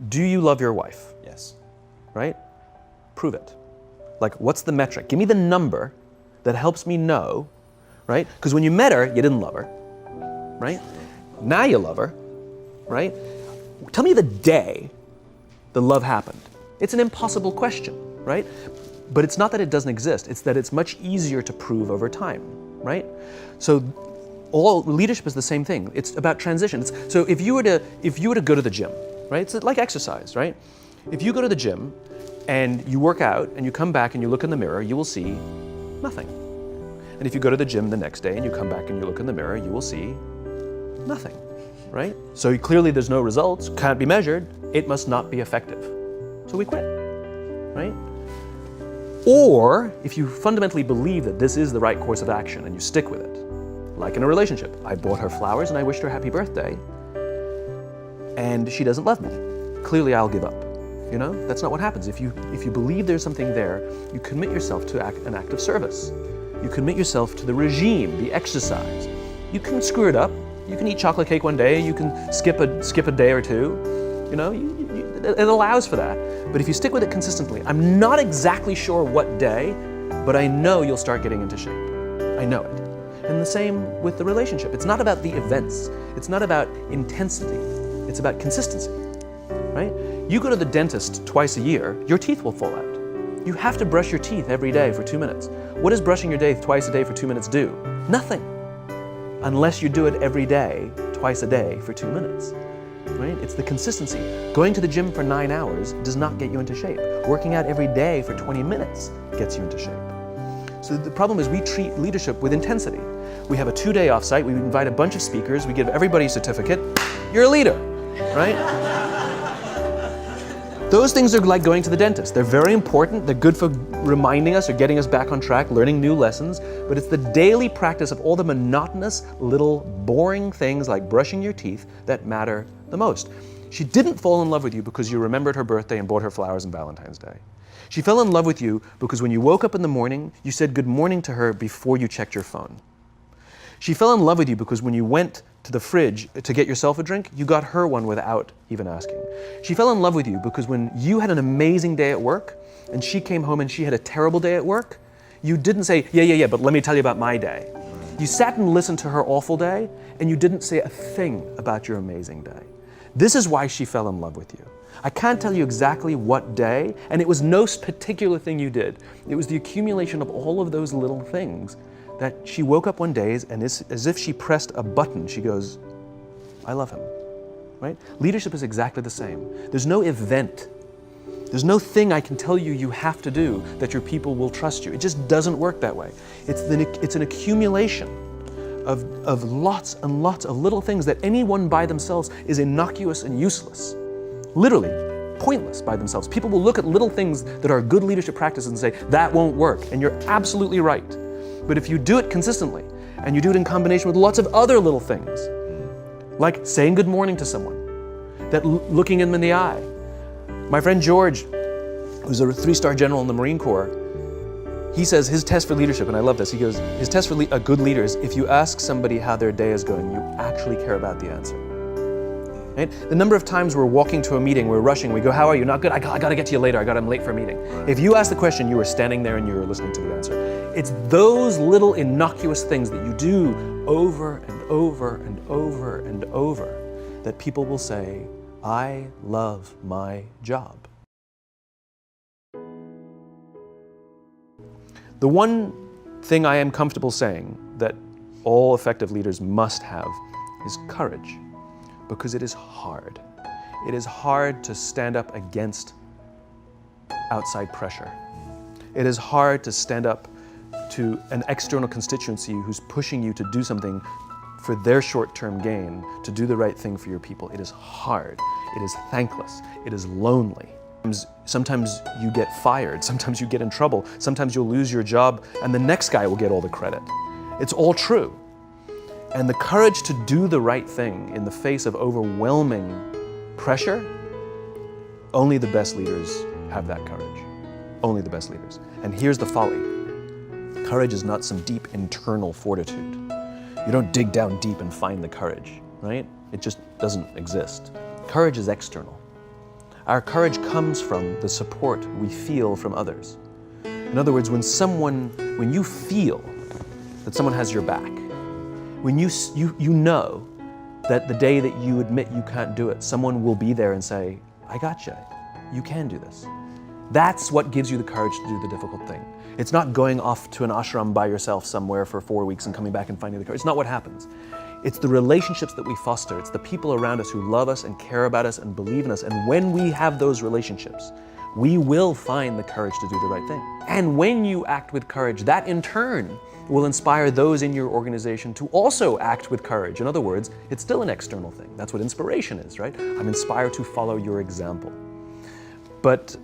Do you love your wife? Yes. Right? Prove it. Like, what's the metric? Give me the number that helps me know, right? Because when you met her, you didn't love her, right? Now you love her, right? Tell me the day the love happened. It's an impossible question, right? But it's not that it doesn't exist, it's that it's much easier to prove over time, right? So all leadership is the same thing. It's about transition. So if you were to go to the gym, right? It's like exercise, right? If you go to the gym and you work out and you come back and you look in the mirror, you will see nothing. And if you go to the gym the next day and you come back and you look in the mirror, you will see nothing, right? So clearly there's no results, can't be measured, it must not be effective. So we quit, right? Or if you fundamentally believe that this is the right course of action and you stick with it, like in a relationship, I bought her flowers and I wished her happy birthday, and she doesn't love me. Clearly I'll give up. You know, that's not what happens. If you believe there's something there, you commit yourself to an act of service. You commit yourself to the regime, the exercise. You can screw it up. You can eat chocolate cake one day. You can skip a day or two. You know, it allows for that. But if you stick with it consistently, I'm not exactly sure what day, but I know you'll start getting into shape. I know it. And the same with the relationship. It's not about the events. It's not about intensity. It's about consistency, right? You go to the dentist twice a year, your teeth will fall out. You have to brush your teeth every day for 2 minutes. What does brushing your teeth twice a day for 2 minutes do? Nothing. Unless you do it every day, twice a day for 2 minutes, right? It's the consistency. Going to the gym for 9 hours does not get you into shape. Working out every day for 20 minutes gets you into shape. So the problem is we treat leadership with intensity. We have a 2-day offsite, we invite a bunch of speakers, we give everybody a certificate, you're a leader, right? Those things are like going to the dentist. They're very important, they're good for reminding us or getting us back on track, learning new lessons, but it's the daily practice of all the monotonous, little, boring things like brushing your teeth that matter the most. She didn't fall in love with you because you remembered her birthday and bought her flowers on Valentine's Day. She fell in love with you because when you woke up in the morning, you said good morning to her before you checked your phone. She fell in love with you because when you went to the fridge to get yourself a drink, you got her one without even asking. She fell in love with you because when you had an amazing day at work and she came home and she had a terrible day at work, you didn't say, yeah, but let me tell you about my day. You sat and listened to her awful day and you didn't say a thing about your amazing day. This is why she fell in love with you. I can't tell you exactly what day, and it was no particular thing you did. It was the accumulation of all of those little things that she woke up one day and as if she pressed a button, she goes, I love him, right? Leadership is exactly the same. There's no event. There's no thing I can tell you you have to do that your people will trust you. It just doesn't work that way. It's an accumulation of lots and lots of little things that anyone by themselves is innocuous and useless. Literally, pointless by themselves. People will look at little things that are good leadership practices and say, that won't work, and you're absolutely right. But if you do it consistently, and you do it in combination with lots of other little things, like saying good morning to someone, that looking them in the eye. My friend George, who's a 3-star general in the Marine Corps, he says his test for leadership, and I love this, he goes, his test for a good leader is if you ask somebody how their day is going, you actually care about the answer. Right? The number of times we're walking to a meeting, we're rushing, we go, how are you? Not good, I gotta get to you later, I'm late for a meeting. Right. If you ask the question, you were standing there and you were listening to the answer. It's those little innocuous things that you do over and over and over and over that people will say, I love my job. The one thing I am comfortable saying that all effective leaders must have is courage. Because it is hard. It is hard to stand up against outside pressure. It is hard to stand up to an external constituency who's pushing you to do something for their short-term gain, to do the right thing for your people. It is hard. It is thankless. It is lonely. Sometimes you get fired. Sometimes you get in trouble. Sometimes you'll lose your job and the next guy will get all the credit. It's all true. And the courage to do the right thing in the face of overwhelming pressure, only the best leaders have that courage. Only the best leaders. And here's the folly. Courage is not some deep internal fortitude. You don't dig down deep and find the courage, right? It just doesn't exist. Courage is external. Our courage comes from the support we feel from others. In other words, when you feel that someone has your back, when you know that the day that you admit you can't do it, someone will be there and say, I got you. You can do this. That's what gives you the courage to do the difficult thing. It's not going off to an ashram by yourself somewhere for 4 weeks and coming back and finding the courage. It's not what happens. It's the relationships that we foster. It's the people around us who love us and care about us and believe in us. And when we have those relationships, we will find the courage to do the right thing. And when you act with courage, that in turn will inspire those in your organization to also act with courage. In other words, it's still an external thing. That's what inspiration is, right? I'm inspired to follow your example. But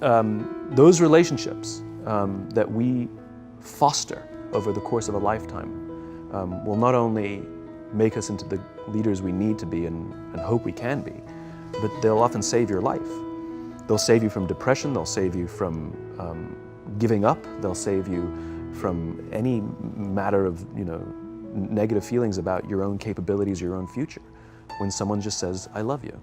those relationships that we foster over the course of a lifetime will not only make us into the leaders we need to be and hope we can be, but they'll often save your life. They'll save you from depression, they'll save you from giving up, they'll save you from any matter of negative feelings about your own capabilities, your own future, when someone just says, I love you.